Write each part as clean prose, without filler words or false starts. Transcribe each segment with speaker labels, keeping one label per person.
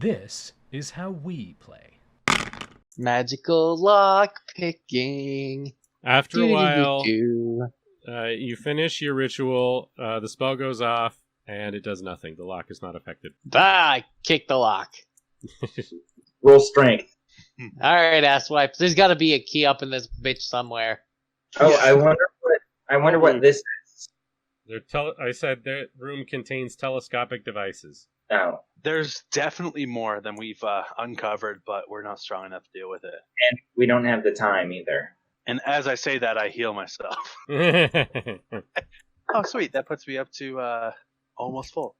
Speaker 1: This is how we play.
Speaker 2: Magical lock picking.
Speaker 3: After a while,
Speaker 2: Do-do-do-do.
Speaker 3: you finish your ritual, the spell goes off, and it does nothing. The lock is not affected.
Speaker 2: I kick the lock.
Speaker 4: Roll strength.
Speaker 2: Alright, asswipes. There's gotta be a key up in this bitch somewhere.
Speaker 4: Oh, I wonder what this is.
Speaker 3: I said the room contains telescopic devices.
Speaker 4: Oh.
Speaker 5: There's definitely more than we've uncovered, but we're not strong enough to deal with it.
Speaker 4: And we don't have the time either.
Speaker 5: And as I say that, I heal myself. Oh, sweet. That puts me up to almost full.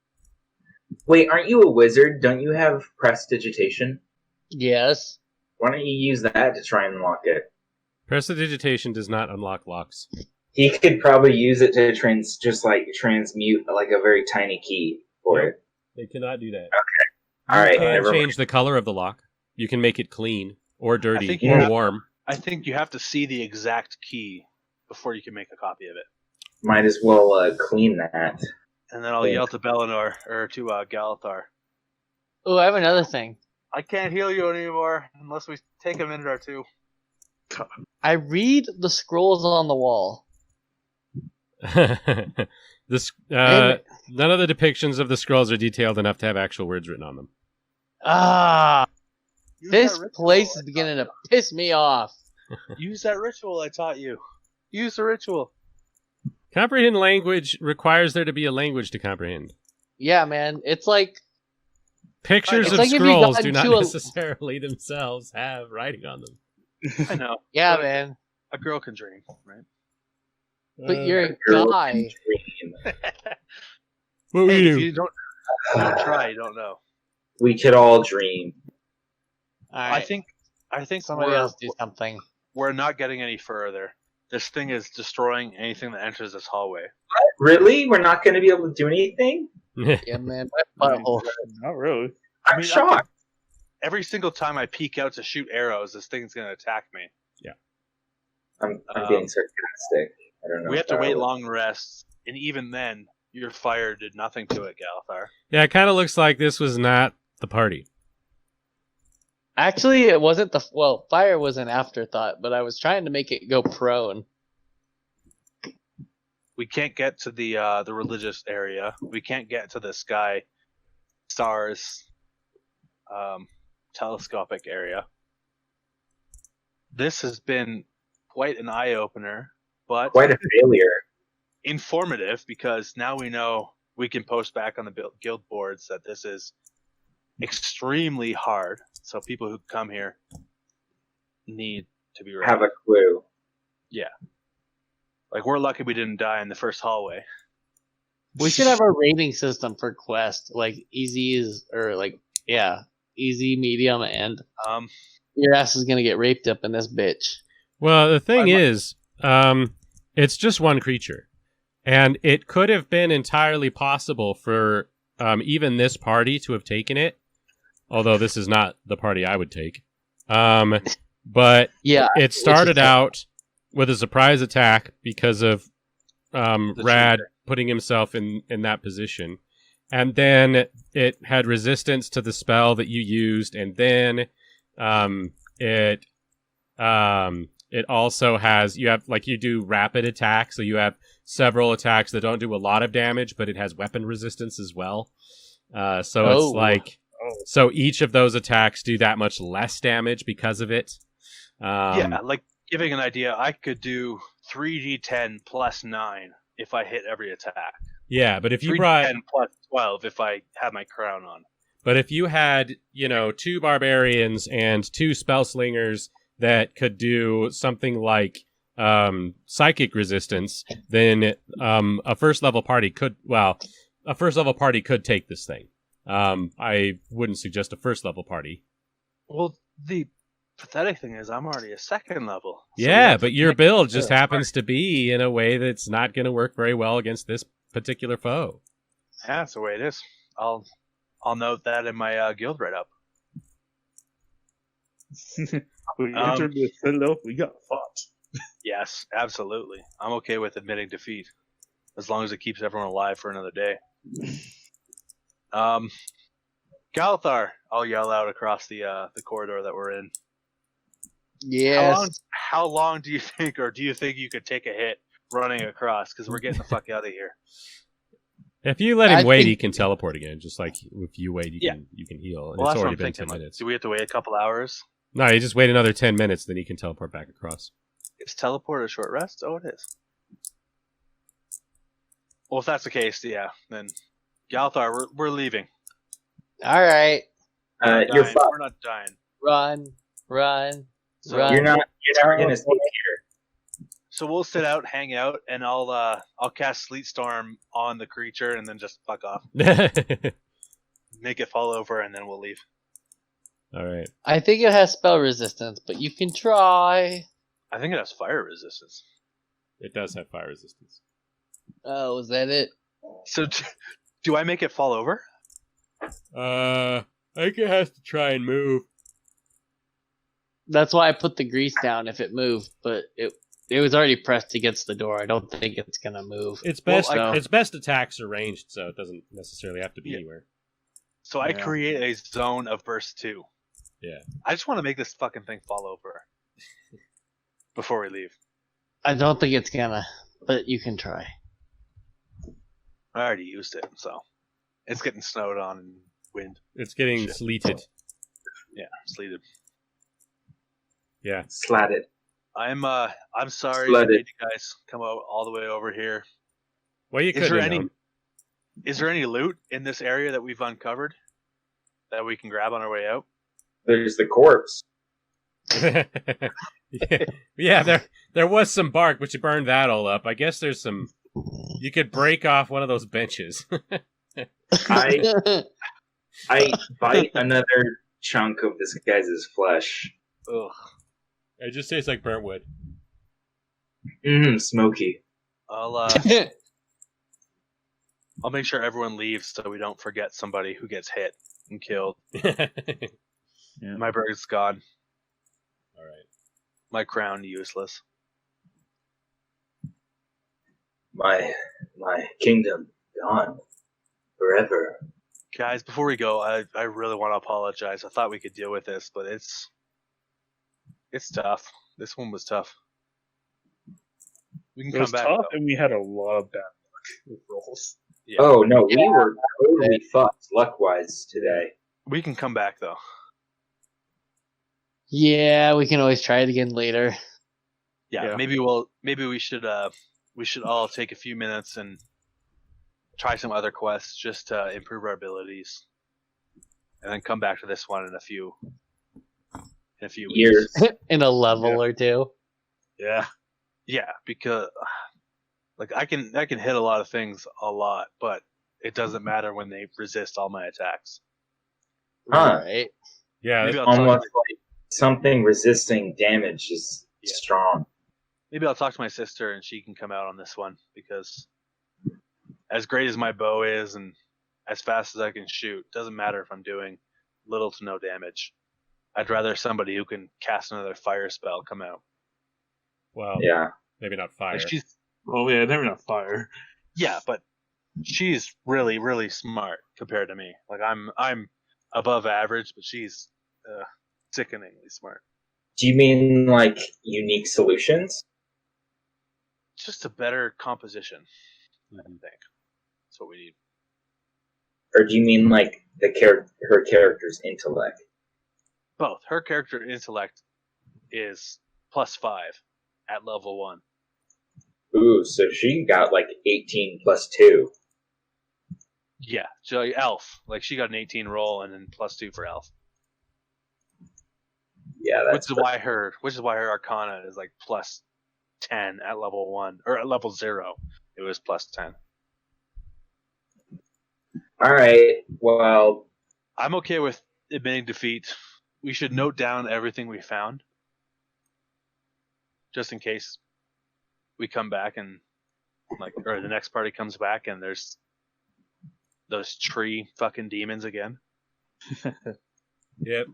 Speaker 4: Wait, aren't you a wizard? Don't you have prestidigitation?
Speaker 2: Yes.
Speaker 4: Why don't you use that to try and unlock it?
Speaker 3: Prestidigitation does not unlock locks.
Speaker 4: He could probably use it to transmute like a very tiny key for it.
Speaker 3: They cannot do that.
Speaker 4: Okay. All right.
Speaker 3: You can
Speaker 4: never
Speaker 3: change
Speaker 4: mind.
Speaker 3: the color of the lock. You can make it clean or dirty
Speaker 5: think
Speaker 3: or
Speaker 5: you have-
Speaker 3: warm.
Speaker 5: I think you have to see the exact key before you can make a copy of it.
Speaker 4: Might as well clean that.
Speaker 5: And then I'll yell to Belenor, or to Galathar.
Speaker 2: Oh, I have another thing.
Speaker 5: I can't heal you anymore unless we take a minute or two.
Speaker 2: I read the scrolls on the wall.
Speaker 3: This none of the depictions of the scrolls are detailed enough to have actual words written on them.
Speaker 2: This place is beginning to piss me off.
Speaker 5: Use that ritual I taught you. Use the ritual.
Speaker 3: Comprehend language requires there to be a language to comprehend.
Speaker 2: Yeah, man. It's like
Speaker 3: Pictures
Speaker 2: It's
Speaker 3: of
Speaker 2: like if you
Speaker 3: scrolls
Speaker 2: got
Speaker 3: do not
Speaker 2: into a-
Speaker 3: necessarily themselves have writing on them.
Speaker 5: I know.
Speaker 2: yeah,
Speaker 5: But
Speaker 2: man.
Speaker 5: A girl can dream, right?
Speaker 2: But you're a
Speaker 4: Girl
Speaker 2: guy.
Speaker 4: can dream.
Speaker 3: What
Speaker 5: Hey,
Speaker 3: we
Speaker 5: if
Speaker 3: do?
Speaker 5: you don't try, you don't know.
Speaker 4: We could all dream.
Speaker 2: All right.
Speaker 5: I think
Speaker 2: Somebody else do something.
Speaker 5: we're not getting any further. This thing is destroying anything that enters this hallway.
Speaker 4: Really? We're not going to be able to do anything?
Speaker 2: Yeah, man. My butthole.
Speaker 6: Not really.
Speaker 4: I'm
Speaker 5: mean,
Speaker 4: shocked.
Speaker 5: Every single time I peek out to shoot arrows, this thing's going to attack me.
Speaker 4: I'm being sarcastic. I don't know.
Speaker 5: We have to
Speaker 4: if
Speaker 5: wait
Speaker 4: that-
Speaker 5: long rests, and even then, your fire did nothing to it, Galathar.
Speaker 3: Yeah, it kind of looks like this was not the party.
Speaker 2: Actually, it wasn't fire was an afterthought, but I was trying to make it go prone.
Speaker 5: We can't get to the religious area. We can't get to the sky, stars, telescopic area. This has been quite an eye-opener, but
Speaker 4: Quite a failure.
Speaker 5: informative, because now we know we can post back on the guild boards that this is extremely hard. So people who come here need to be ready.
Speaker 4: Have a clue.
Speaker 5: Like, we're lucky we didn't die in the first hallway.
Speaker 2: We should have a rating system for quest, like easy is easy, medium, and your ass is gonna get raped up in this bitch.
Speaker 3: Well, the thing is, it's just one creature. And it could have been entirely possible for even this party to have taken it. Although this is not the party I would take. But
Speaker 2: Yeah,
Speaker 3: it started out with a surprise attack because of Rad putting himself in that position. And then it had resistance to the spell that you used. And then it also has, you do rapid attacks. So you have several attacks that don't do a lot of damage, but it has weapon resistance as well. So each of those attacks do that much less damage because of it.
Speaker 5: Yeah, like, giving an idea, I could do 3d10 plus 9 if I hit every attack.
Speaker 3: Yeah, but if you
Speaker 5: 3d10
Speaker 3: brought,
Speaker 5: plus 12 if I had my crown on.
Speaker 3: but if you had, 2 barbarians and 2 spell slingers that could do something like psychic resistance, then a first level party could take this thing. I wouldn't suggest a first level party.
Speaker 5: Well, the pathetic thing is I'm already a second level. So
Speaker 3: Yeah, but your build just happens to be in a way that's not going to work very well against this particular foe.
Speaker 5: Yeah, that's the way it is. I'll note that in my guild write-up.
Speaker 6: We entered the Citadel, we got fought.
Speaker 5: Yes, absolutely. I'm okay with admitting defeat, as long as it keeps everyone alive for another day. Galthar, I'll yell out across the corridor that we're in.
Speaker 2: Yes.
Speaker 5: How long do you think, or do you think you could take a hit running across? Because we're getting the fuck out of here.
Speaker 3: If you let him
Speaker 2: I
Speaker 3: wait,
Speaker 2: think-
Speaker 3: he can teleport again. Just like if you wait, you can heal. And
Speaker 5: Well,
Speaker 3: it's
Speaker 5: that's what
Speaker 3: already
Speaker 5: I'm
Speaker 3: been
Speaker 5: thinking.
Speaker 3: 10
Speaker 5: Like,
Speaker 3: minutes.
Speaker 5: do we have to wait a couple hours?
Speaker 3: No, you just wait another 10 minutes, then you can teleport back across.
Speaker 5: Is teleport a short rest? Oh, it is. Well, if that's the case, yeah, then Galthar, we're leaving.
Speaker 2: All right.
Speaker 5: We're not
Speaker 4: You're
Speaker 5: dying.
Speaker 4: fucked.
Speaker 5: We're not dying.
Speaker 2: Run.
Speaker 5: So
Speaker 4: You're not gonna stay here.
Speaker 5: So we'll sit out, hang out, and I'll cast Sleet Storm on the creature, and then just fuck off, make it fall over, and then we'll leave.
Speaker 3: All right.
Speaker 2: I think it has spell resistance, but you can try.
Speaker 5: I think it has fire resistance.
Speaker 3: It does have fire resistance.
Speaker 2: Oh, is that it?
Speaker 5: So do I make it fall over?
Speaker 3: I think it has to try and move.
Speaker 2: That's why I put the grease down if it moved, but it was already pressed against the door. I don't think it's gonna move.
Speaker 3: Its best
Speaker 2: Well,
Speaker 3: its best attacks are ranged, so it doesn't necessarily have to be
Speaker 5: Yeah.
Speaker 3: anywhere.
Speaker 5: So I
Speaker 3: Yeah.
Speaker 5: create a zone of burst 2.
Speaker 3: Yeah.
Speaker 5: I just want to make this fucking thing fall over before we leave.
Speaker 2: I don't think it's gonna, but you can try.
Speaker 5: I already used it, so it's getting snowed on and wind.
Speaker 3: It's getting
Speaker 5: Shit.
Speaker 3: sleeted.
Speaker 5: Yeah, sleeted.
Speaker 3: Yeah.
Speaker 4: Slatted.
Speaker 5: I'm sorry I
Speaker 4: Flooded.
Speaker 5: made you guys come out all the way over here.
Speaker 3: Well, you
Speaker 5: Is
Speaker 3: could
Speaker 5: there
Speaker 3: have
Speaker 5: any
Speaker 3: known.
Speaker 5: is there any loot in this area that we've uncovered that we can grab on our way out?
Speaker 4: There's the corpse.
Speaker 3: yeah, there was some bark, but you burned that all up. I guess there's some. You could break off one of those benches.
Speaker 4: I bite another chunk of this guy's flesh.
Speaker 5: Ugh.
Speaker 3: It just tastes like burnt wood.
Speaker 4: Smoky.
Speaker 5: I'll make sure everyone leaves so we don't forget somebody who gets hit and killed.
Speaker 6: Yeah.
Speaker 5: My bird's gone.
Speaker 3: All right.
Speaker 5: My crown useless.
Speaker 4: My kingdom gone forever.
Speaker 5: Guys, before we go, I really want to apologize. I thought we could deal with this, but it's tough. This one was tough. We can
Speaker 6: It was
Speaker 5: come back.
Speaker 6: tough,
Speaker 5: though.
Speaker 6: and we had a lot of bad luck with rolls.
Speaker 5: Yeah.
Speaker 4: Oh no, we
Speaker 2: Yeah.
Speaker 4: were totally fucked luck-wise today.
Speaker 5: We can come back though.
Speaker 2: Yeah, we can always try it again later.
Speaker 5: Yeah,
Speaker 6: Yeah.
Speaker 5: maybe we should all take a few minutes and try some other quests just to improve our abilities, and then come back to this one in a few weeks.
Speaker 4: Years.
Speaker 2: In a level or two.
Speaker 6: Yeah.
Speaker 5: Yeah, because like I can hit a lot of things a lot, but it doesn't matter when they resist all my attacks.
Speaker 4: Huh.
Speaker 2: Right.
Speaker 3: Yeah.
Speaker 5: Maybe I'll talk
Speaker 4: Almost
Speaker 5: to,
Speaker 4: like something resisting damage is
Speaker 5: Yeah.
Speaker 4: strong.
Speaker 5: maybe I'll talk to my sister and she can come out on this one, because as great as my bow is and as fast as I can shoot, doesn't matter if I'm doing little to no damage. I'd rather somebody who can cast another fire spell come out.
Speaker 3: Well,
Speaker 4: Yeah.
Speaker 3: maybe not fire.
Speaker 5: Like she's
Speaker 6: Oh yeah, they're not fire.
Speaker 5: yeah, but she's really, really smart compared to me. Like I'm above average, but she's sickeningly smart.
Speaker 4: Do you mean like unique solutions?
Speaker 5: Just a better composition, I think. That's what we need.
Speaker 4: Or do you mean like her character's intellect?
Speaker 5: Both. Her character intellect is +5 at level 1.
Speaker 4: Ooh, so she got like 18 plus 2.
Speaker 5: Yeah, so elf. Like she got an 18 roll and then +2 for elf.
Speaker 4: Yeah, that's
Speaker 5: Which is why her arcana is like +10 at level 1, or at level 0 it was +10.
Speaker 4: all right. Well,
Speaker 5: I'm okay with admitting defeat. We should note down everything we found, just in case we come back and or the next party comes back and there's those tree fucking demons again.
Speaker 3: Yep.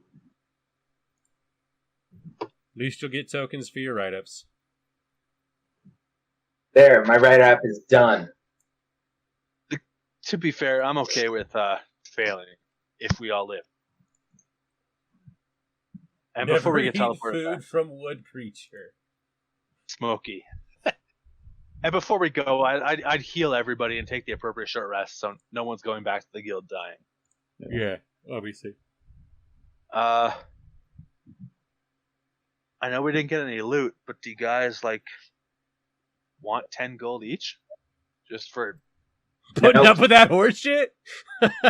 Speaker 3: At least you'll get tokens for your write-ups.
Speaker 4: there, my write-up is done.
Speaker 5: To be fair, I'm okay with failing. if we all live. And
Speaker 3: Never
Speaker 5: before we get
Speaker 3: eat
Speaker 5: teleported
Speaker 3: food
Speaker 5: back,
Speaker 3: from wood creature.
Speaker 5: Smoky. And before we go, I'd heal everybody and take the appropriate short rest, so no one's going back to the guild dying.
Speaker 3: Yeah, obviously.
Speaker 5: I know we didn't get any loot, but do you guys want 10 gold each, just for
Speaker 3: Putting up with that horse shit?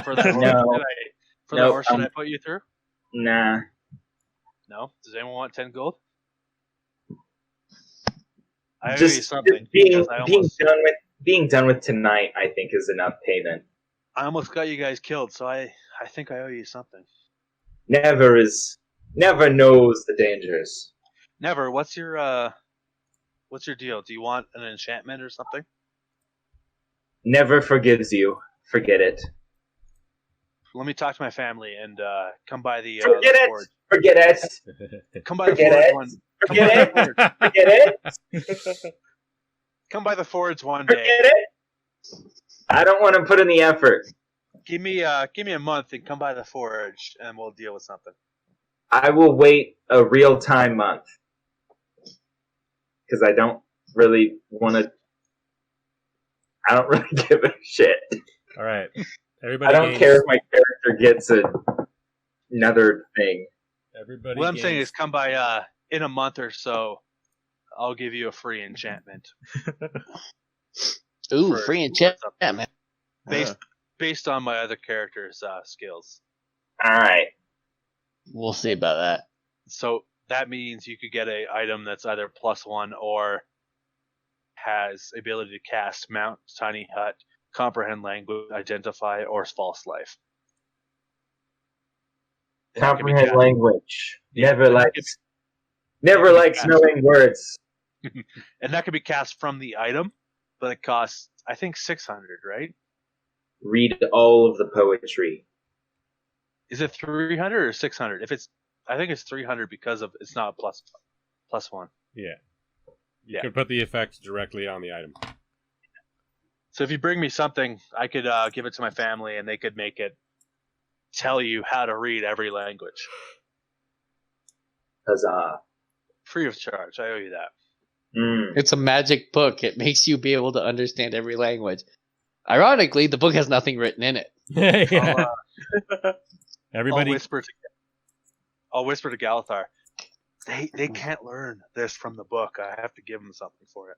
Speaker 5: for that horse
Speaker 4: No.
Speaker 5: the horse that I put you through?
Speaker 4: Nah.
Speaker 5: No. Does anyone want 10 gold? I owe you
Speaker 4: Just
Speaker 5: something.
Speaker 4: being
Speaker 5: because
Speaker 4: being done with tonight, I think, is enough payment.
Speaker 5: I almost got you guys killed, so I think I owe you something.
Speaker 4: Never knows the dangers.
Speaker 5: Never. What's your deal? Do you want an enchantment or something?
Speaker 4: Never forgives you. Forget it.
Speaker 5: Let me talk to my family and come by the
Speaker 4: Forget it.
Speaker 5: forge.
Speaker 4: Forget it.
Speaker 5: Come by the
Speaker 4: Forget
Speaker 5: forge
Speaker 4: it.
Speaker 5: one.
Speaker 4: Forget it. Forget it.
Speaker 5: Come by the forge one day.
Speaker 4: Forget it. I don't want to put in the effort.
Speaker 5: Give me a month and come by the forge and we'll deal with something.
Speaker 4: I will wait a real time month because I don't really want to. I don't really give a shit.
Speaker 3: All right. Everybody
Speaker 4: I don't
Speaker 3: gains,
Speaker 4: care if my character gets another thing.
Speaker 3: Everybody
Speaker 5: What I'm
Speaker 3: gains,
Speaker 5: saying is come by in a month or so. I'll give you a free enchantment.
Speaker 2: Ooh,
Speaker 5: For-
Speaker 2: free
Speaker 5: for
Speaker 2: enchantment.
Speaker 5: Based on my other character's skills.
Speaker 4: All right.
Speaker 2: We'll see about that.
Speaker 5: So that means you could get a item that's either +1 or has ability to cast Mount, Tiny Hut, Comprehend Language, Identify, or False Life. And that can be
Speaker 4: Comprehend
Speaker 5: cast-
Speaker 4: language.
Speaker 5: Yeah,
Speaker 4: Never
Speaker 5: and that
Speaker 4: likes. Never likes
Speaker 5: cast.
Speaker 4: knowing words.
Speaker 5: And that can be cast from the item, but it costs, I think, 600, right?
Speaker 4: Read all of the poetry.
Speaker 5: Is it 300 or 600? I think it's 300 because of it's not a +1.
Speaker 3: Yeah. You
Speaker 5: Yeah.
Speaker 3: could put the effect directly on the item.
Speaker 5: So if you bring me something, I could give it to my family, and they could make it tell you how to read every language,
Speaker 4: Huzzah.
Speaker 5: free of charge. I owe you that.
Speaker 2: It's a magic book. It makes you be able to understand every language. Ironically, the book has nothing written in it.
Speaker 3: Yeah.
Speaker 5: I'll
Speaker 3: Everybody.
Speaker 5: I'll whisper to Galathar. They can't learn this from the book. I have to give them something for it.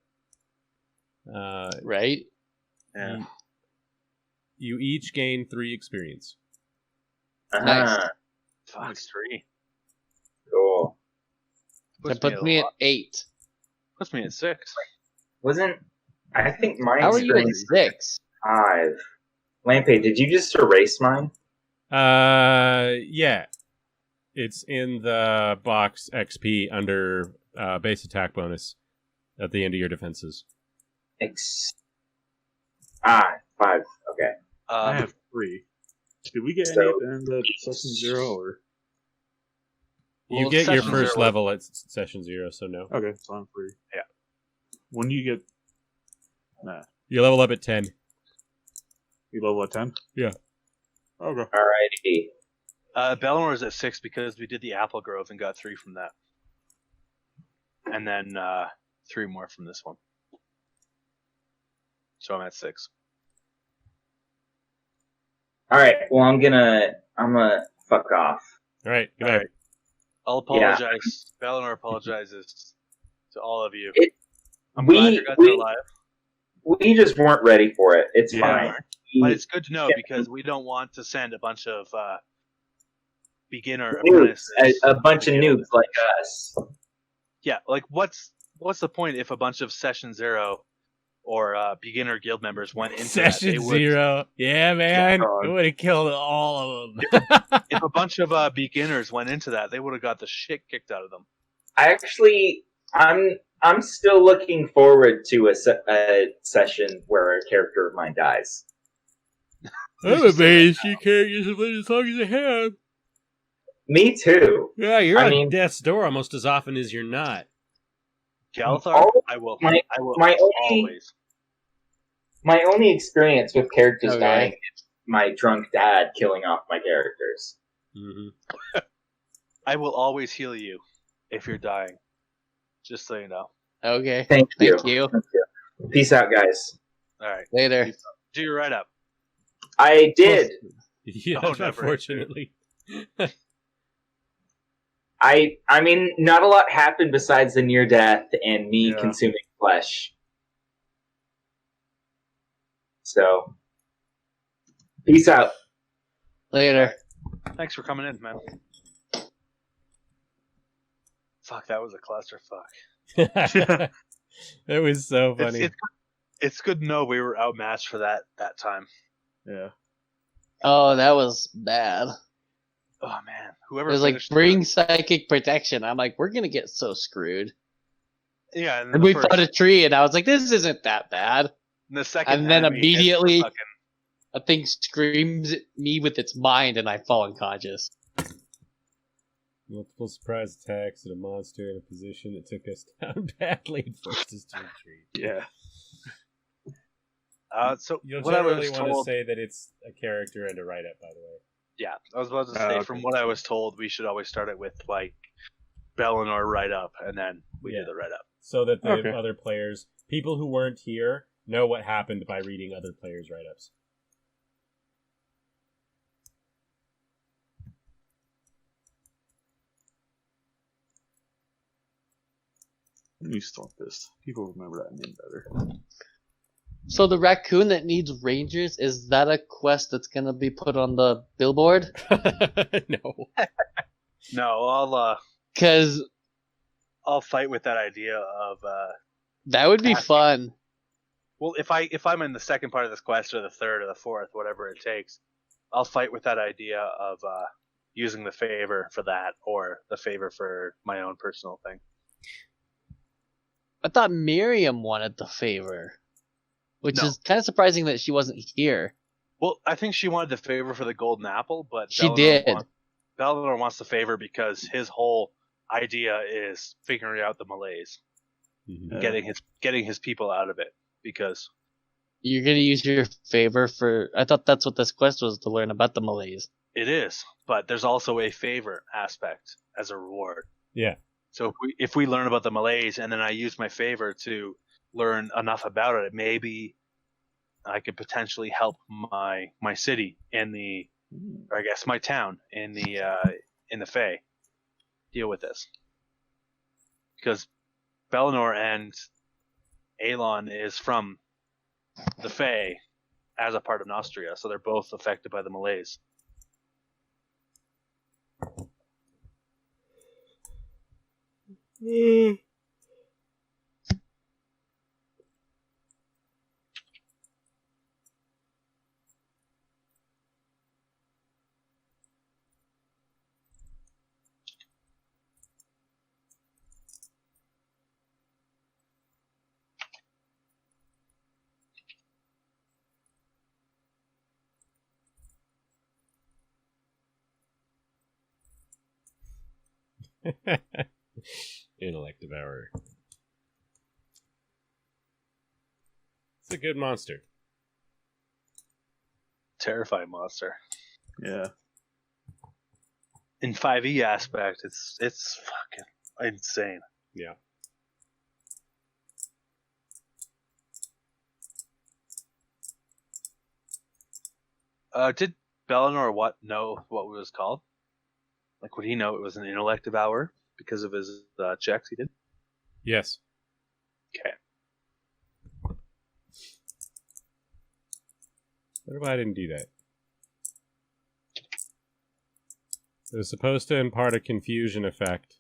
Speaker 2: Right?
Speaker 5: Yeah.
Speaker 3: You each gain 3 experience.
Speaker 2: Nice.
Speaker 5: Fuck, 3.
Speaker 4: Cool.
Speaker 2: That puts me at 8.
Speaker 5: Puts me at 6.
Speaker 4: I think mine
Speaker 2: How are you at
Speaker 4: is
Speaker 2: 6?
Speaker 4: 5. Lampade, did you just erase mine?
Speaker 3: Yeah. It's in the box XP under base attack bonus at the end of your defenses.
Speaker 4: 5. Okay.
Speaker 6: I have 3. Did we get
Speaker 4: So-
Speaker 6: any at the end of session 0 or?
Speaker 3: You
Speaker 5: Well,
Speaker 3: get your
Speaker 5: session
Speaker 3: first
Speaker 5: 0
Speaker 3: level at session 0, so no.
Speaker 6: Okay, so I'm free.
Speaker 5: Yeah.
Speaker 6: When do you get? Nah,
Speaker 3: You level up at 10.
Speaker 6: you level at 10.
Speaker 3: Yeah.
Speaker 6: Okay.
Speaker 4: Alrighty.
Speaker 5: Bellinor is at 6 because we did the Apple Grove and got 3 from that, and then 3 more from this one. So I'm at 6.
Speaker 4: Alright, well I'm gonna fuck off.
Speaker 3: All right. Good
Speaker 5: All
Speaker 3: night.
Speaker 5: right. I'll apologize. Bellinor apologizes to all of you. I'm glad you guys are alive.
Speaker 4: We just weren't ready for it. It's
Speaker 5: Yeah.
Speaker 4: fine.
Speaker 5: But it's good to know because we don't want to send a bunch of beginner
Speaker 4: Noobs,
Speaker 5: apprentices.
Speaker 4: a bunch
Speaker 5: to
Speaker 4: of
Speaker 5: the guild.
Speaker 4: noobs like us.
Speaker 5: Yeah, like what's the point if a bunch of Session 0 or beginner guild members went into
Speaker 3: Session
Speaker 5: that?
Speaker 3: 0. Yeah, man.
Speaker 6: God.
Speaker 3: It would have killed all of them.
Speaker 5: If a bunch of beginners went into that, they would have got the shit kicked out of them.
Speaker 4: I'm still looking forward to a session where a character of mine dies.
Speaker 3: I'm amazed you characters have lived as long as they have.
Speaker 4: Me too.
Speaker 3: Yeah, you're
Speaker 4: I
Speaker 3: on
Speaker 4: mean-
Speaker 3: death's door almost as often as you're not.
Speaker 5: Galathar,
Speaker 4: All-
Speaker 5: I will
Speaker 4: my only-
Speaker 5: always.
Speaker 4: My only experience with characters
Speaker 2: Okay.
Speaker 4: dying is my drunk dad killing off my characters.
Speaker 3: Mm-hmm.
Speaker 5: I will always heal you if you're dying. Just so you know.
Speaker 2: Okay.
Speaker 4: Thank you.
Speaker 2: Thank you.
Speaker 4: Thank you. Peace out, guys.
Speaker 5: All right.
Speaker 2: Later.
Speaker 5: Do your write up.
Speaker 4: I did.
Speaker 3: Yeah,
Speaker 5: Oh, never.
Speaker 3: unfortunately.
Speaker 4: I mean, not a lot happened besides the near death and me
Speaker 5: Yeah.
Speaker 4: consuming flesh. So, peace out.
Speaker 2: Later.
Speaker 5: Thanks for coming in, man. Fuck, that was a clusterfuck.
Speaker 3: It was so funny.
Speaker 5: It's good to know we were outmatched for that time.
Speaker 6: Yeah.
Speaker 2: Oh, that was bad.
Speaker 5: Oh man,
Speaker 2: It
Speaker 5: whoever
Speaker 2: was like
Speaker 5: finished
Speaker 2: bring psychic protection. I'm like, we're gonna get so screwed.
Speaker 5: yeah, and
Speaker 2: And we fought a tree, and I was like, this isn't that bad.
Speaker 5: the second
Speaker 2: And then
Speaker 5: enemy hits the
Speaker 2: immediately,
Speaker 5: fucking-
Speaker 2: a thing screams at me with its mind, and I fall unconscious.
Speaker 3: Multiple surprise attacks at a monster in a position that took us down badly and forced us to retreat.
Speaker 6: Yeah.
Speaker 5: So
Speaker 3: You'll
Speaker 5: what I
Speaker 3: generally
Speaker 5: was
Speaker 3: want to
Speaker 5: told,
Speaker 3: say that it's a character and a write-up, by the way.
Speaker 5: yeah, I was about to say
Speaker 6: okay.
Speaker 5: from what I was told, we should always start it with like Bellinor write up, and then we
Speaker 3: Yeah.
Speaker 5: do the write up.
Speaker 3: So that the
Speaker 6: Okay.
Speaker 3: other players, people who weren't here, know what happened by reading other players' write-ups.
Speaker 6: You stomp this. People remember that name better.
Speaker 2: So the raccoon that needs rangers, is that a quest that's gonna be put on the billboard?
Speaker 3: No.
Speaker 5: No,
Speaker 2: Cause
Speaker 5: I'll fight with that idea of
Speaker 2: that would be
Speaker 5: Asking.
Speaker 2: fun.
Speaker 5: well, if I'm in the second part of this quest or the third or the fourth, whatever it takes, I'll fight with that idea of using the favor for that or the favor for my own personal thing.
Speaker 2: I thought Miriam wanted the favor, which
Speaker 5: No.
Speaker 2: is kind of surprising that she wasn't here.
Speaker 5: Well, I think she wanted the favor for the golden apple, but
Speaker 2: She did.
Speaker 5: Bellinor wants the favor because his whole idea is figuring out the malaise,
Speaker 3: Mhm.
Speaker 6: Yeah.
Speaker 5: getting his people out of it. Because
Speaker 2: You're gonna use your favor for. I thought that's what this quest was, to learn about the malaise.
Speaker 5: it is, but there's also a favor aspect as a reward.
Speaker 3: Yeah.
Speaker 5: So if we learn about the malaise and then I use my favor to learn enough about it, maybe I could potentially help my city in the, or I guess my town in the Fae deal with this. Because Bellinor and Aelon is from the Fae as a part of Naustrilla, so they're both affected by the malaise.
Speaker 3: Intellect Devourer. It's a good monster.
Speaker 5: Terrifying monster.
Speaker 6: Yeah.
Speaker 5: In 5e aspect, it's fucking insane.
Speaker 3: Yeah.
Speaker 5: Did Bellinor know what it was called? Like, would he know it was an intellect devourer because of his checks he did?
Speaker 3: Yes.
Speaker 5: Okay.
Speaker 3: What if I didn't do that? It was supposed to impart a confusion effect,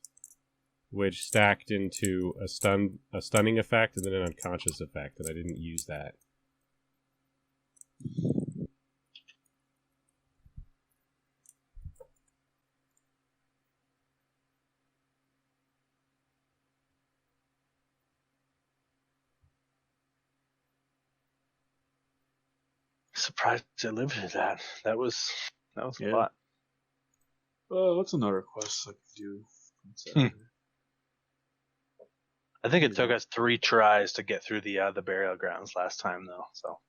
Speaker 3: which stacked into a stunning effect and then an unconscious effect, and I didn't use that.
Speaker 5: Surprised I limited that. That was a
Speaker 6: Yeah.
Speaker 5: lot.
Speaker 6: What's another quest I could do?
Speaker 5: I think it took us 3 tries to get through the burial grounds last time, though. So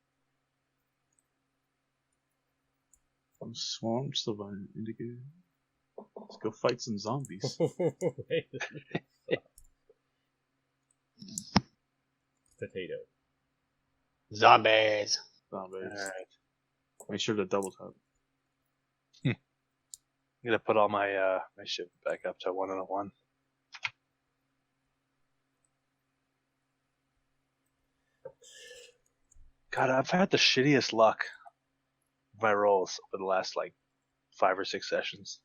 Speaker 6: I'm swarmed, Sylvan indicator. Let's go fight some zombies.
Speaker 3: Potato.
Speaker 2: Zombies.
Speaker 6: Zombies.
Speaker 5: Alright.
Speaker 6: Make sure to double tap.
Speaker 5: I'm gonna put all my my shit back up to 1 on 1. God, I've had the shittiest luck with my rolls over the last like 5 or 6 sessions.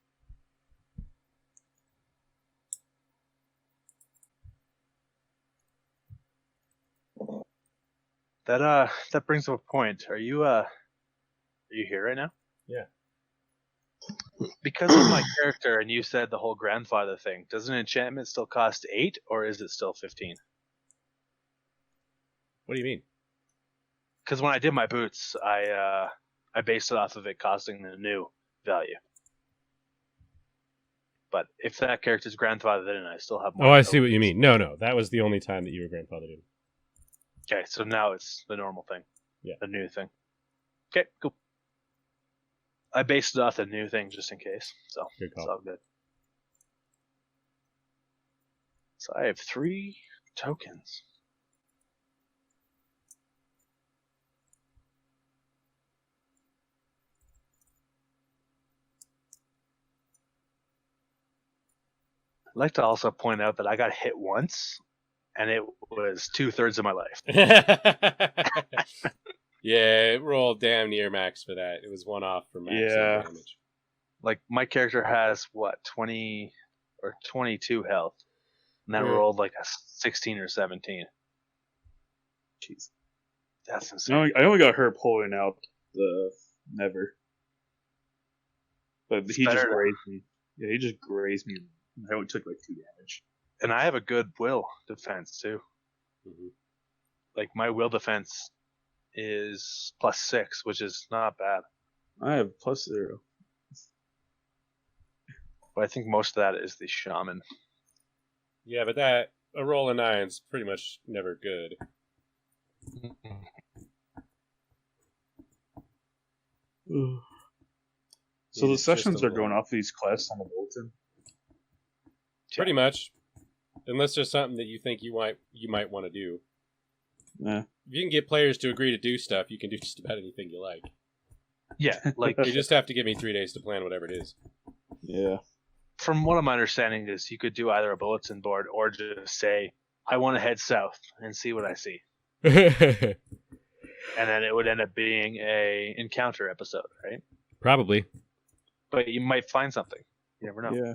Speaker 5: That brings up a point. Are you here right now?
Speaker 3: Yeah.
Speaker 5: Because of my character, and you said the whole grandfather thing, does an enchantment still cost 8, or is it still 15?
Speaker 3: What do you mean?
Speaker 5: Because when I did my boots, I based it off of it costing the new value. But if that character's grandfathered in, I still have more.
Speaker 3: Oh, I see what you mean. No, that was the only time that you were grandfathered in.
Speaker 5: Okay, so now it's the normal thing.
Speaker 3: Yeah.
Speaker 5: The new thing. Okay, cool. I based it off the new thing just in case, so
Speaker 3: Good call.
Speaker 5: it's all good. So I have 3 tokens. I'd like to also point out that I got hit once, and it was 2/3 of my life.
Speaker 3: Yeah, it rolled damn near max for that. It was 1 off for max damage.
Speaker 5: Like, my character has, 20 or 22 health, and that
Speaker 3: Yeah.
Speaker 5: rolled like a 16 or 17.
Speaker 6: Jeez.
Speaker 5: That's insane.
Speaker 6: I only got her pulling out the never. But
Speaker 5: It's
Speaker 6: he just
Speaker 5: better to-
Speaker 6: grazed me. Yeah, he just grazed me. I only took like 2 damage.
Speaker 5: And I have a good will defense, too.
Speaker 3: Mhm.
Speaker 5: Like, my will defense is +6, which is not bad.
Speaker 6: I have +0.
Speaker 5: But I think most of that is the shaman.
Speaker 3: Yeah, but that a roll of 9's pretty much never good.
Speaker 6: So the
Speaker 3: It's just
Speaker 6: sessions
Speaker 3: a
Speaker 6: are going
Speaker 3: roll.
Speaker 6: off these quests on the bulletin.
Speaker 3: Pretty much, unless there's something that you think you might want to do.
Speaker 6: Yeah.
Speaker 3: If you can get players to agree to do stuff, you can do just about anything you like.
Speaker 5: Yeah, like,
Speaker 3: You just have to give me 3 days to plan whatever it is.
Speaker 6: Yeah.
Speaker 5: from what I'm understanding is you could do either a bulletin board or just say, I want to head south and see what I see. And then it would end up being a encounter episode, right?
Speaker 3: Probably.
Speaker 5: But you might find something. You never know.
Speaker 6: Yeah.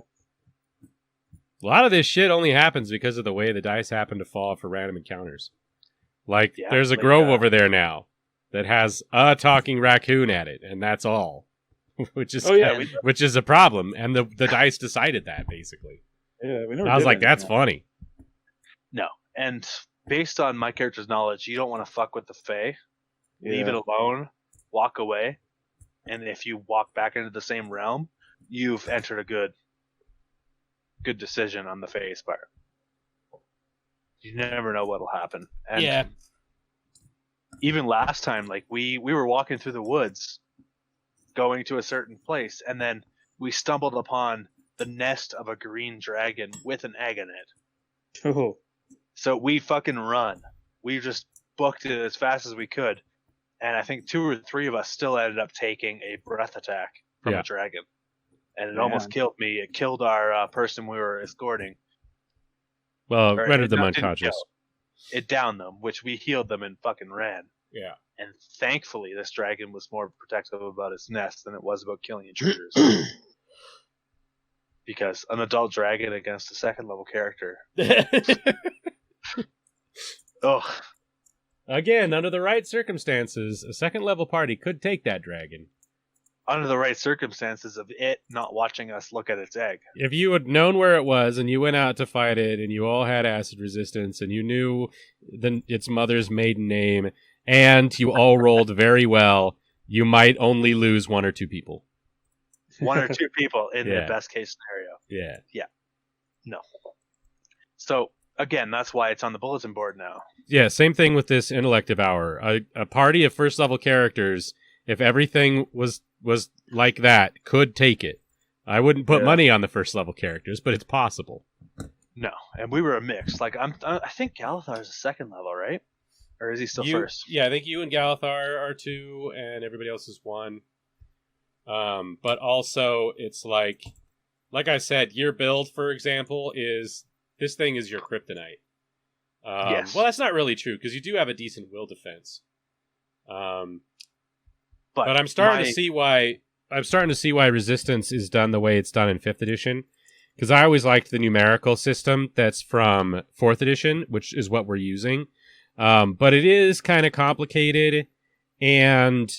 Speaker 3: A lot of this shit only happens because of the way the dice happen to fall for random encounters. Like,
Speaker 5: Yeah,
Speaker 3: there's a
Speaker 5: like,
Speaker 3: grove over there now that has a talking raccoon at it, and that's all. which is which is a problem, and the dice decided that, basically.
Speaker 6: Yeah, we never
Speaker 3: I was
Speaker 6: did
Speaker 3: like,
Speaker 6: anything
Speaker 3: that's
Speaker 6: else.
Speaker 3: funny.
Speaker 5: No. And based on my character's knowledge, you don't want to fuck with the Fae. Leave it
Speaker 6: Yeah.
Speaker 5: alone. Walk away. And if you walk back into the same realm, you've entered a good decision on the Fae's part. You never know what'll happen. And
Speaker 3: Yeah.
Speaker 5: even last time, like we were walking through the woods, going to a certain place, and then we stumbled upon the nest of a green dragon with an egg in it.
Speaker 6: Oh.
Speaker 5: So we fucking run. We just booked it as fast as we could, and I think 2 or 3 of us still ended up taking a breath attack from
Speaker 3: Yeah.
Speaker 5: a dragon, and it
Speaker 6: Man.
Speaker 5: almost killed me. It killed our person we were escorting.
Speaker 3: Well,
Speaker 5: Or
Speaker 3: rendered
Speaker 5: it
Speaker 3: them
Speaker 5: didn't
Speaker 3: unconscious.
Speaker 5: kill. It downed them, which we healed them and fucking ran.
Speaker 3: Yeah.
Speaker 5: And thankfully, this dragon was more protective about its nest than it was about killing intruders. Because an adult dragon against a second level character. Ugh.
Speaker 3: Again, under the right circumstances, a second level party could take that dragon.
Speaker 5: Under the right circumstances of it not watching us look at its egg.
Speaker 3: If you had known where it was and you went out to fight it and you all had acid resistance and you knew its mother's maiden name and you all rolled very well, you might only lose 1 or 2 people.
Speaker 5: 1 or 2 people in
Speaker 3: Yeah.
Speaker 5: the best case scenario.
Speaker 3: Yeah.
Speaker 5: No. So, again, that's why it's on the bulletin board now.
Speaker 3: Yeah, same thing with this intellective hour. A party of first level characters, if everything was was like that could take it. I wouldn't put money on the first level characters, but it's possible.
Speaker 5: No, and we were a mix. Like I think Galathar is a second level, right? Or is he still first?
Speaker 3: Yeah, I think you and Galathar are 2, and everybody else is 1. But also, it's like I said, your build, for example, is this thing is your kryptonite.
Speaker 5: Yes.
Speaker 3: Well, that's not really true because you do have a decent will defense. But I'm starting to see why. I'm starting to see why resistance is done the way it's done in 5th edition. Because I always liked the numerical system that's from 4th edition, which is what we're using. But it is kind of complicated, and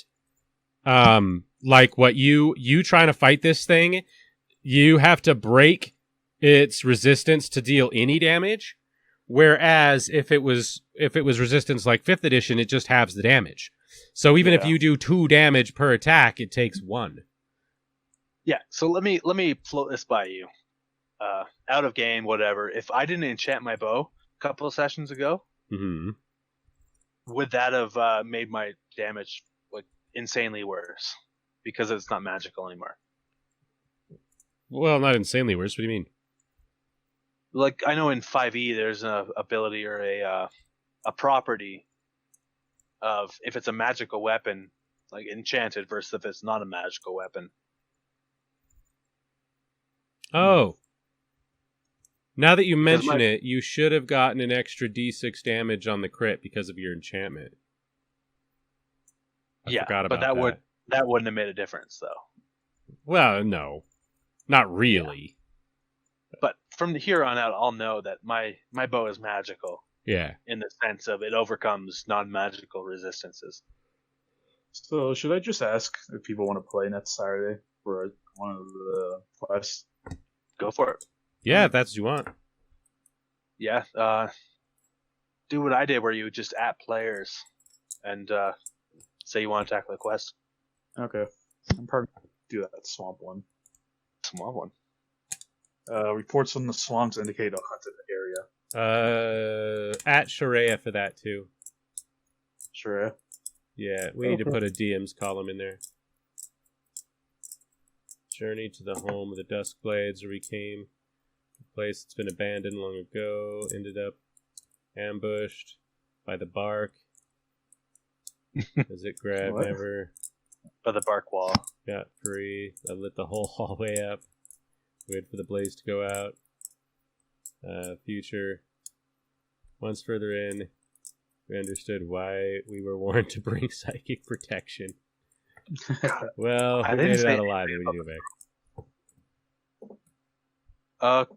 Speaker 3: like what you trying to fight this thing, you have to break its resistance to deal any damage. Whereas if it was resistance like 5th edition, it just halves the damage. So even if you do 2 damage per attack, it takes 1.
Speaker 5: Yeah. So let me float this by you. Out of game, whatever. If I didn't enchant my bow a couple of sessions ago, would that have made my damage like insanely worse because it's not magical anymore?
Speaker 3: Well, not insanely worse. What do you mean?
Speaker 5: Like I know in 5e there's an ability or a property of if it's a magical weapon, like enchanted, versus if it's not a magical weapon.
Speaker 3: Oh. Now that you mention it, you should have gotten an extra d6 damage on the crit because of your enchantment. I forgot about that.
Speaker 5: That wouldn't have made a difference, though.
Speaker 3: Well, no. Not really.
Speaker 5: Yeah. But from here on out, I'll know that my bow is magical.
Speaker 3: Yeah.
Speaker 5: In the sense of it overcomes non-magical resistances.
Speaker 6: So, should I just ask if people want to play next Saturday for one of the quests?
Speaker 5: Go for it.
Speaker 3: Yeah, if that's what you want.
Speaker 5: Yeah. Do what I did where you just at players and say you want to tackle a quest.
Speaker 6: Okay. I'm probably going to do that swamp one.
Speaker 5: Swamp one.
Speaker 6: Reports from the swamps indicate a haunted area.
Speaker 3: At Sharia for that too.
Speaker 6: Sure.
Speaker 3: Yeah, we need to put a DM's column in there. Journey to the home of the Duskblades, where we came. A place that's been abandoned long ago. Ended up ambushed by the bark. As it grabbed never.
Speaker 5: By the bark wall.
Speaker 3: Got free. I lit the whole hallway up. Waited for the blaze to go out. Future. Once further in, we understood why we were warned to bring psychic protection. Well, we made it out alive. What do you do back?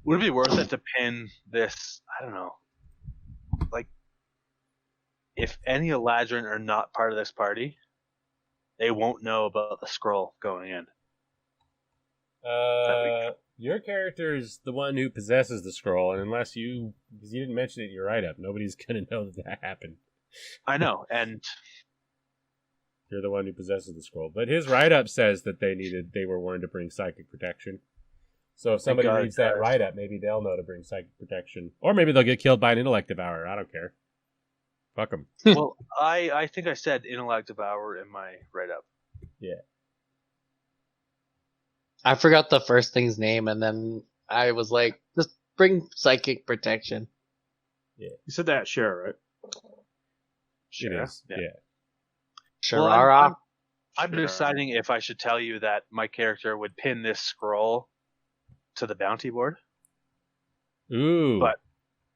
Speaker 5: Would it be worth it to pin this? I don't know. Like, if any Eladrin are not part of this party, they won't know about the scroll going in.
Speaker 3: Your character is the one who possesses the scroll, and because you didn't mention it in your write-up, nobody's gonna know that happened.
Speaker 5: I know, and
Speaker 3: you're the one who possesses the scroll. But his write-up says that they were warned to bring psychic protection. So if somebody reads that write-up, maybe they'll know to bring psychic protection, or maybe they'll get killed by an intellect devourer. I don't care. Fuck them.
Speaker 5: Well, I think I said intellect devourer in my write-up.
Speaker 3: Yeah.
Speaker 2: I forgot the first thing's name, and then I was like, just bring psychic protection.
Speaker 6: Yeah. You said that, sure, right?
Speaker 3: Sure. It is. Yeah.
Speaker 2: Sure.
Speaker 5: Well, I'm deciding if I should tell you that my character would pin this scroll to the bounty board.
Speaker 3: Ooh.
Speaker 5: But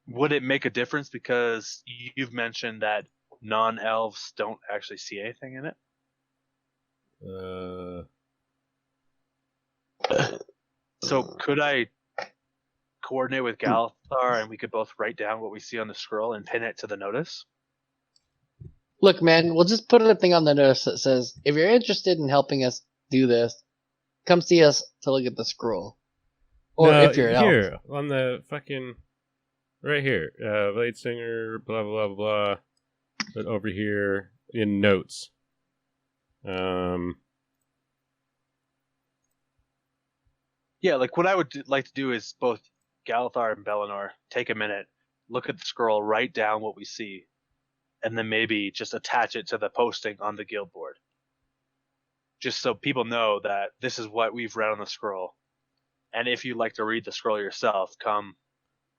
Speaker 5: would it make a difference because you've mentioned that non-elves don't actually see anything in it? So could I coordinate with Galathar and we could both write down what we see on the scroll and pin it to the notice?
Speaker 2: Look, man, we'll just put a thing on the notice that says, if you're interested in helping us do this, come see us to look at the scroll. Or if you're an
Speaker 3: here,
Speaker 2: elf.
Speaker 3: On the fucking... Right here. Blade Singer, blah, blah, blah, blah. But over here in notes.
Speaker 5: Yeah, like what I would like to do is both Galathar and Bellinor take a minute, look at the scroll, write down what we see, and then maybe just attach it to the posting on the guild board. just so people know that this is what we've read on the scroll. And if you'd like to read the scroll yourself, come.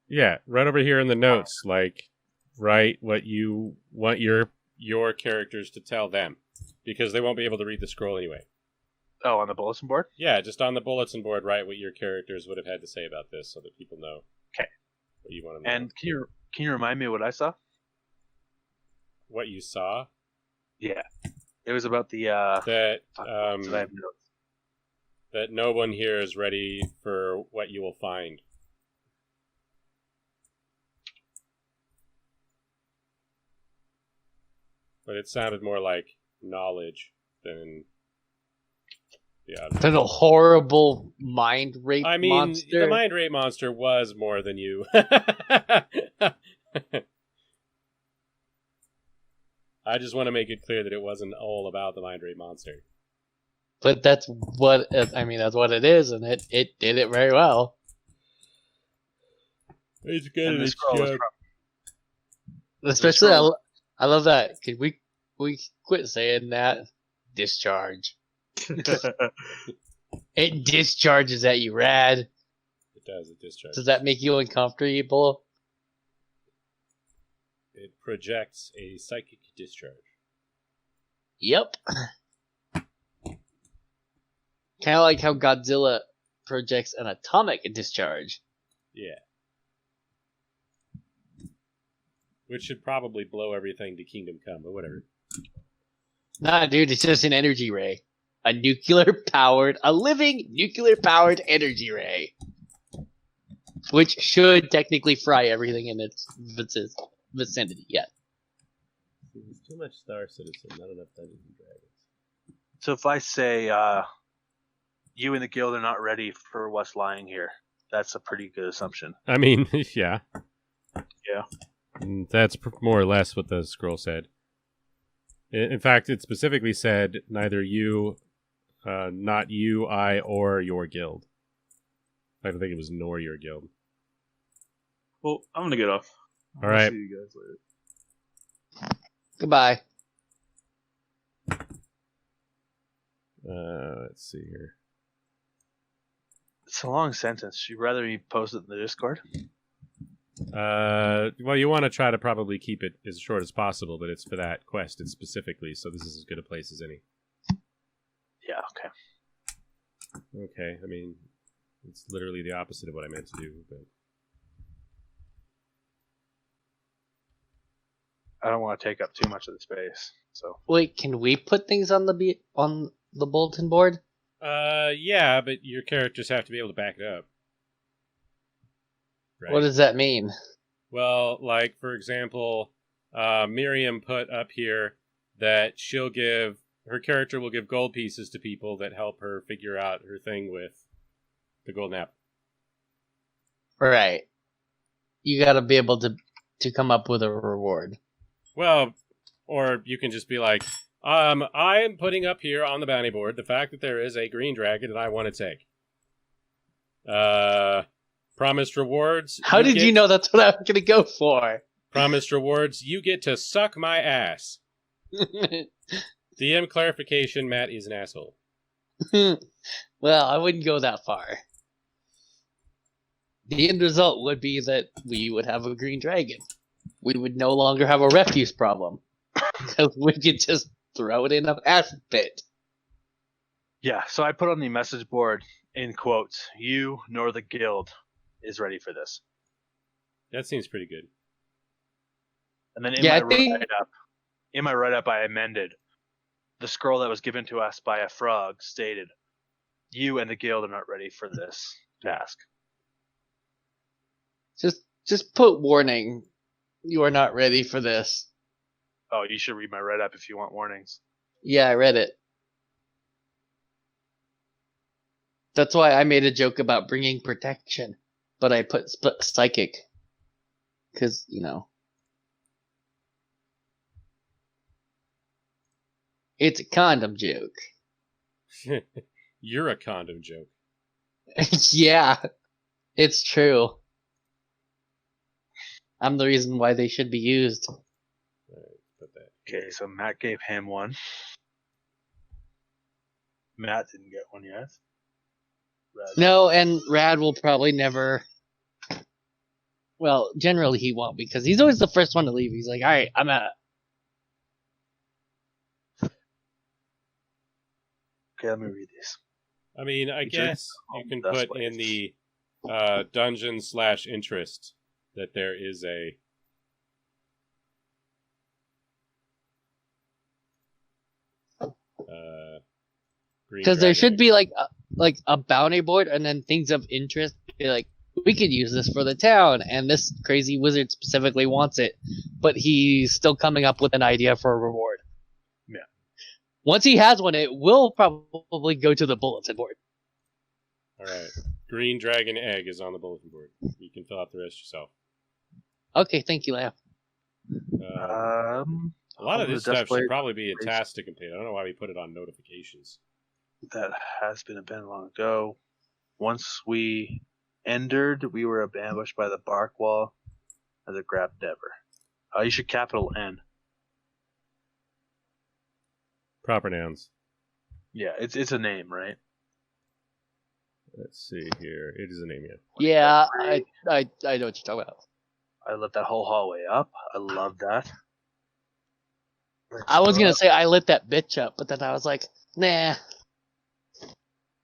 Speaker 3: Yeah, right over here in the notes, like, write what you want your characters to tell them, because they won't be able to read the scroll anyway.
Speaker 5: Oh, on the bulletin board?
Speaker 3: Yeah, just on the bulletin board, write what your characters would have had to say about this, so that people know.
Speaker 5: Okay.
Speaker 3: What you want to know.
Speaker 5: And can you remind me what I saw?
Speaker 3: What you saw?
Speaker 5: Yeah, it was about the
Speaker 3: That
Speaker 5: did I have notes?
Speaker 3: that no one here is ready for what you will find. But it sounded more like knowledge than
Speaker 2: Then a horrible mind rape
Speaker 3: I mean,
Speaker 2: monster.
Speaker 3: the mind rape monster was more than you. I just want to make it clear that it wasn't all about the mind rape monster.
Speaker 2: But that's what that's what it is, and it did it very well.
Speaker 3: It's good.
Speaker 5: And the scroll was from
Speaker 2: Especially, I love that. Could we quit saying that? Discharge. It discharges at you, rad.
Speaker 3: It does. It discharges.
Speaker 2: Does that make you uncomfortable?
Speaker 3: It projects a psychic discharge.
Speaker 2: Yep. Kind of like how Godzilla projects an atomic discharge.
Speaker 3: Yeah. Which should probably blow everything to Kingdom Come, but whatever.
Speaker 2: Nah, dude, it's just an energy ray. A living nuclear-powered energy ray. Which should technically fry everything in its vicinity, yeah.
Speaker 3: There's too much Star Citizen, not enough Dungeons and Dragons.
Speaker 5: So if I say you and the guild are not ready for what's lying here, that's a pretty good assumption.
Speaker 3: I mean, yeah.
Speaker 6: Yeah.
Speaker 3: That's more or less what the scroll said. In fact, it specifically said neither you, not you, I, or your guild. I don't think it was nor your guild.
Speaker 6: Well, I'm gonna get off.
Speaker 3: All right.
Speaker 6: See you guys later.
Speaker 2: Goodbye.
Speaker 3: Let's see here.
Speaker 5: It's a long sentence. You'd rather me post it in the Discord?
Speaker 3: Well, you want to try to probably keep it as short as possible, but it's for that quest specifically, so this is as good a place as any.
Speaker 5: Yeah, okay.
Speaker 3: Okay, I mean, it's literally the opposite of what I meant to do, but...
Speaker 5: I don't want to take up too much of the space, so...
Speaker 2: Wait, can we put things on the bulletin board?
Speaker 3: Yeah, but your characters have to be able to back it up. Right?
Speaker 2: What does that mean?
Speaker 3: Well, like, for example, Miriam put up here that her character will give gold pieces to people that help her figure out her thing with the golden apple.
Speaker 2: Right. You gotta be able to come up with a reward.
Speaker 3: Well, or you can just be like, I am putting up here on the bounty board the fact that there is a green dragon that I want to take. Promised rewards.
Speaker 2: How did you know that's what I was gonna go for?
Speaker 3: Promised rewards. You get to suck my ass. DM clarification, Matt is an asshole.
Speaker 2: Well, I wouldn't go that far. The end result would be that we would have a green dragon. We would no longer have a refuse problem. Because we could just throw it in an acid pit.
Speaker 5: Yeah, so I put on the message board, in quotes, you nor the guild is ready for this.
Speaker 3: That seems pretty good.
Speaker 5: And then in my write-up, I amended. The scroll that was given to us by a frog stated, you and the guild are not ready for this task.
Speaker 2: Just put warning. You are not ready for this.
Speaker 5: Oh, you should read my write-up if you want warnings.
Speaker 2: Yeah, I read it. That's why I made a joke about bringing protection. But I put psychic. Because, it's a condom joke.
Speaker 3: You're a condom joke.
Speaker 2: Yeah, it's true. I'm the reason why they should be used.
Speaker 3: Put that.
Speaker 5: Okay, so Matt gave him one. Matt didn't get one yet. Rad.
Speaker 2: No, and Rad will probably never. Well, generally he won't because he's always the first one to leave. He's like, all right, I'm out.
Speaker 5: Okay, let me read these.
Speaker 3: I mean, I guess you can
Speaker 5: That's
Speaker 3: put
Speaker 5: what
Speaker 3: in
Speaker 5: it
Speaker 3: the dungeon/interest that there is a green
Speaker 2: Because there
Speaker 3: dragon
Speaker 2: should
Speaker 3: egg.
Speaker 2: be like a bounty board and then things of interest. Be like, we could use this for the town, and this crazy wizard specifically wants it, but he's still coming up with an idea for a reward.
Speaker 5: Yeah.
Speaker 2: Once he has one, it will probably go to the bulletin board.
Speaker 3: All right, green dragon egg is on the bulletin board. You can fill out the rest yourself.
Speaker 2: Okay, thank you, Lamb.
Speaker 3: A lot of
Speaker 5: the
Speaker 3: this stuff
Speaker 5: display
Speaker 3: should probably be a task to complete. I don't know why we put it on notifications.
Speaker 5: that has been a bit long ago. Once we entered, we were ambushed by the bark wall as a grab endeavor. You should capital N.
Speaker 3: Proper nouns.
Speaker 5: Yeah, it's a name, right?
Speaker 3: Let's see here. It is a name, yeah.
Speaker 2: Yeah, I know what you're talking about.
Speaker 5: I lit that whole hallway up. I love that.
Speaker 2: I was gonna say I lit that bitch up, but then I was like, nah.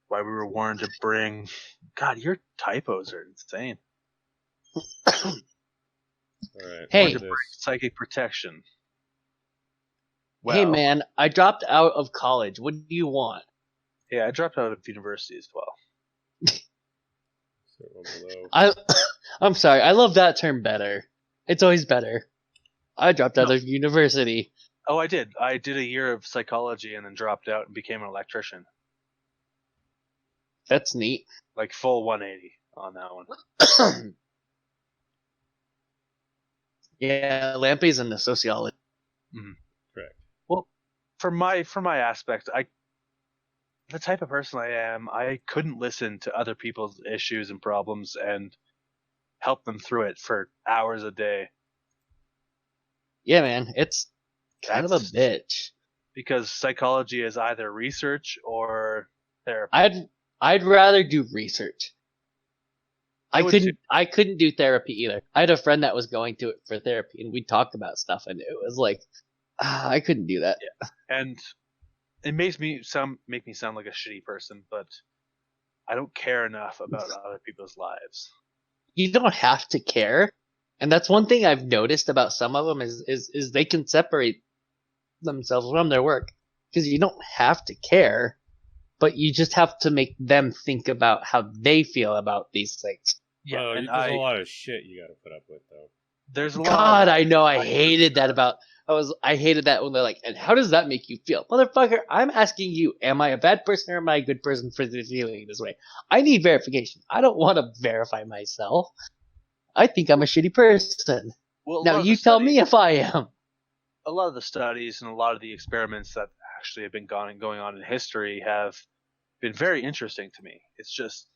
Speaker 5: Why we were warned to bring. God, your typos are insane.
Speaker 3: All right.
Speaker 2: Hey.
Speaker 3: look at this.
Speaker 5: Psychic protection.
Speaker 2: Hey
Speaker 5: Wow.
Speaker 2: man, I dropped out of college. What do you want?
Speaker 5: Yeah, I dropped out of university as well.
Speaker 3: So one below.
Speaker 2: I'm sorry. I love that term better. It's always better. I dropped out of university.
Speaker 5: Oh, I did. I did a year of psychology and then dropped out and became an electrician.
Speaker 2: That's neat.
Speaker 5: Like full 180 on that one.
Speaker 2: Yeah, Lampy's into sociology.
Speaker 3: Correct.
Speaker 5: Well, for my aspect, the type of person I am, I couldn't listen to other people's issues and problems and help them through it for hours a day.
Speaker 2: Yeah, man, it's kind of a
Speaker 5: That's-
Speaker 2: bitch.
Speaker 5: Because psychology is either research or therapy.
Speaker 2: I'd rather do research.
Speaker 5: I would too.
Speaker 2: I couldn't do therapy either. I had a friend that was going to it for therapy, and we talked about stuff, and it was like, I couldn't do that.
Speaker 5: And it makes me make me sound like a shitty person, but I don't care enough about other people's lives.
Speaker 2: You don't have to care, and that's one thing I've noticed about some of them is they can separate themselves from their work because you don't have to care, but you just have to make them think about how they feel about these things.
Speaker 5: Yeah,
Speaker 3: Well,
Speaker 5: and
Speaker 3: there's a lot of shit you got to put up with, though.
Speaker 5: there's a lot.
Speaker 2: God, I know. I hated that about. I hated that when they're like, and how does that make you feel, motherfucker? I'm asking you, am I a bad person or am I a good person for feeling this way? I need verification. I don't want to verify myself. I think I'm a shitty person.
Speaker 5: Well, a lot
Speaker 2: Now
Speaker 5: of
Speaker 2: you
Speaker 5: the
Speaker 2: tell
Speaker 5: studies-
Speaker 2: me if I am.
Speaker 5: A lot of the studies and a lot of the experiments that actually have been going on in history have been very interesting to me. It's just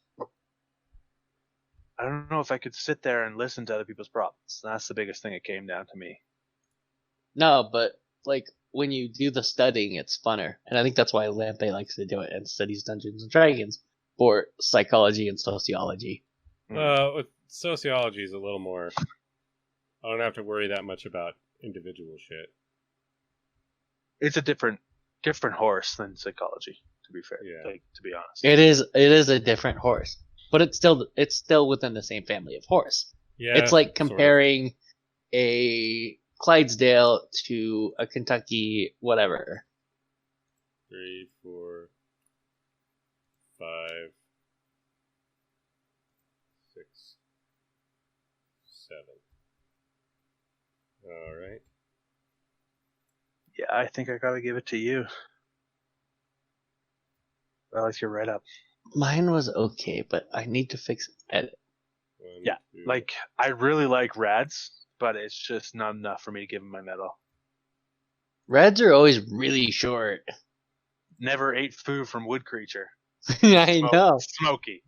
Speaker 5: I don't know if I could sit there and listen to other people's problems. That's the biggest thing it came down to me.
Speaker 2: No, but like when you do the studying, it's funner, and I think that's why Lampe likes to do it and studies Dungeons and Dragons for psychology and sociology.
Speaker 3: With sociology is a little more. I don't have to worry that much about individual shit.
Speaker 5: It's a different horse than psychology, to be fair.
Speaker 3: Yeah.
Speaker 5: Like, to be honest.
Speaker 2: It is a different horse, but it's still within the same family of horse.
Speaker 3: Yeah,
Speaker 2: It's like
Speaker 3: sort of.
Speaker 2: comparing a Clydesdale to a Kentucky whatever.
Speaker 3: 3, 4, 5, 6, 7. All right.
Speaker 5: Yeah, I think I gotta give it to you. I like your write up.
Speaker 2: Mine was okay, but I need to fix edit.
Speaker 3: 1,
Speaker 5: Yeah,
Speaker 3: 2,
Speaker 5: Like, I really like Rad's, but it's just not enough for me to give him my medal.
Speaker 2: Reds are always really short.
Speaker 5: Never ate food from wood creature.
Speaker 2: I know.
Speaker 5: Smoky.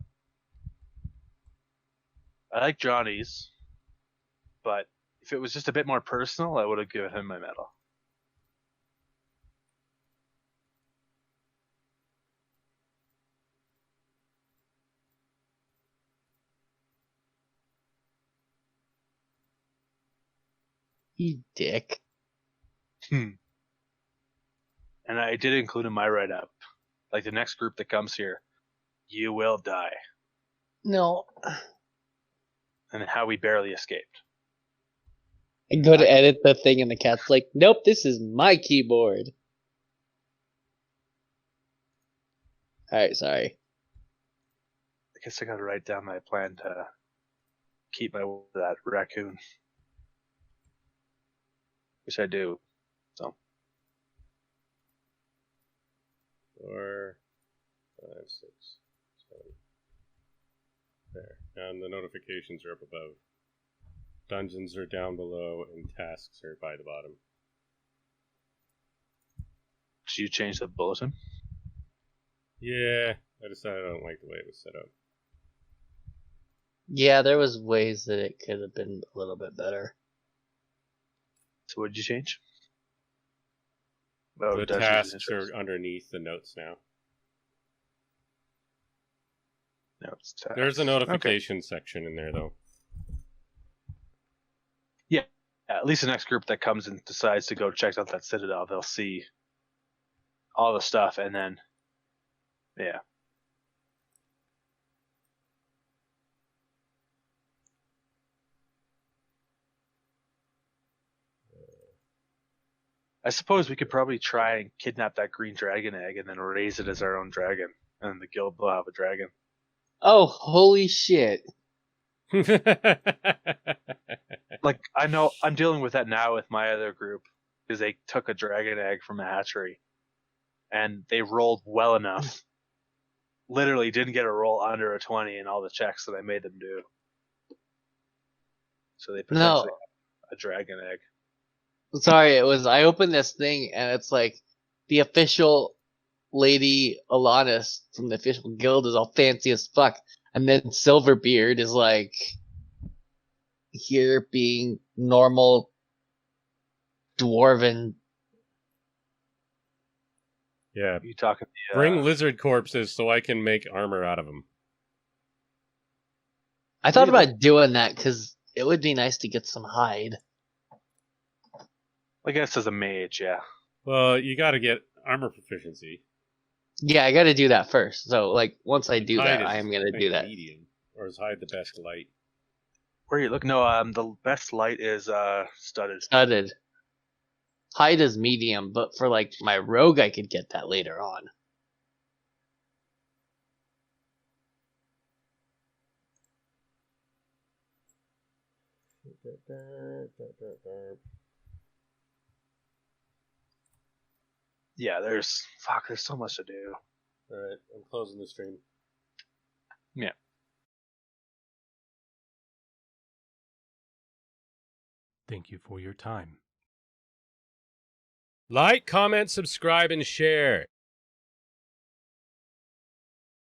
Speaker 5: I like Johnny's, but if it was just a bit more personal, I would have given him my medal.
Speaker 2: You dick.
Speaker 5: And I did include in my write-up, like the next group that comes here, you will die,
Speaker 2: No.
Speaker 5: and how we barely escaped.
Speaker 2: I go to edit the thing and the cat's like, nope, this is my keyboard. Alright, sorry.
Speaker 5: I guess I gotta write down my plan to keep my word to that raccoon. Which I do. So
Speaker 3: 4, 5, 6, 7. There. And the notifications are up above. Dungeons are down below, and tasks are by the bottom.
Speaker 5: did you change the bulletin?
Speaker 3: Yeah, I decided I don't like the way it was set up.
Speaker 2: Yeah, there was ways that it could have been a little bit better.
Speaker 5: So what did you change? Oh,
Speaker 3: The
Speaker 5: Dungeons and
Speaker 3: tasks
Speaker 5: Dragons.
Speaker 3: are underneath the notes now.
Speaker 5: No, it's
Speaker 3: There's a
Speaker 5: tasks.
Speaker 3: notification section in there, though.
Speaker 5: Yeah, at least the next group that comes and decides to go check out that citadel, they'll see all the stuff, and then, yeah. I suppose we could probably try and kidnap that green dragon egg and then raise it as our own dragon, and then the guild will have a dragon.
Speaker 2: Oh, holy shit.
Speaker 5: Like, I know I'm dealing with that now with my other group because they took a dragon egg from a hatchery and they rolled well enough. Literally didn't get a roll under a 20 in all the checks that I made them do. So they potentially have a dragon egg.
Speaker 2: Sorry, I opened this thing and it's like the official Lady Alanis from the official guild is all fancy as fuck. And then Silverbeard is like here being normal dwarven.
Speaker 3: Yeah,
Speaker 5: You talking the
Speaker 3: bring lizard corpses so I can make armor out of them.
Speaker 2: I thought
Speaker 5: Really?
Speaker 2: about doing that because it would be nice to get some hide.
Speaker 5: I guess as a mage, yeah.
Speaker 3: Well, you got to get armor proficiency.
Speaker 2: Yeah, I gotta do that first. So, like, once I do
Speaker 3: Hide
Speaker 2: that,
Speaker 3: is,
Speaker 2: I am gonna
Speaker 3: think,
Speaker 2: do that.
Speaker 3: Medium, or is hide the best light?
Speaker 5: Where you look? No, the best light is studded.
Speaker 2: Studded. Hide is medium, but for, like, my rogue, I could get that later on.
Speaker 5: Yeah, there's so much to do.
Speaker 3: Alright, I'm closing the stream.
Speaker 5: Yeah.
Speaker 1: Thank you for your time.
Speaker 3: Like, comment, subscribe, and share.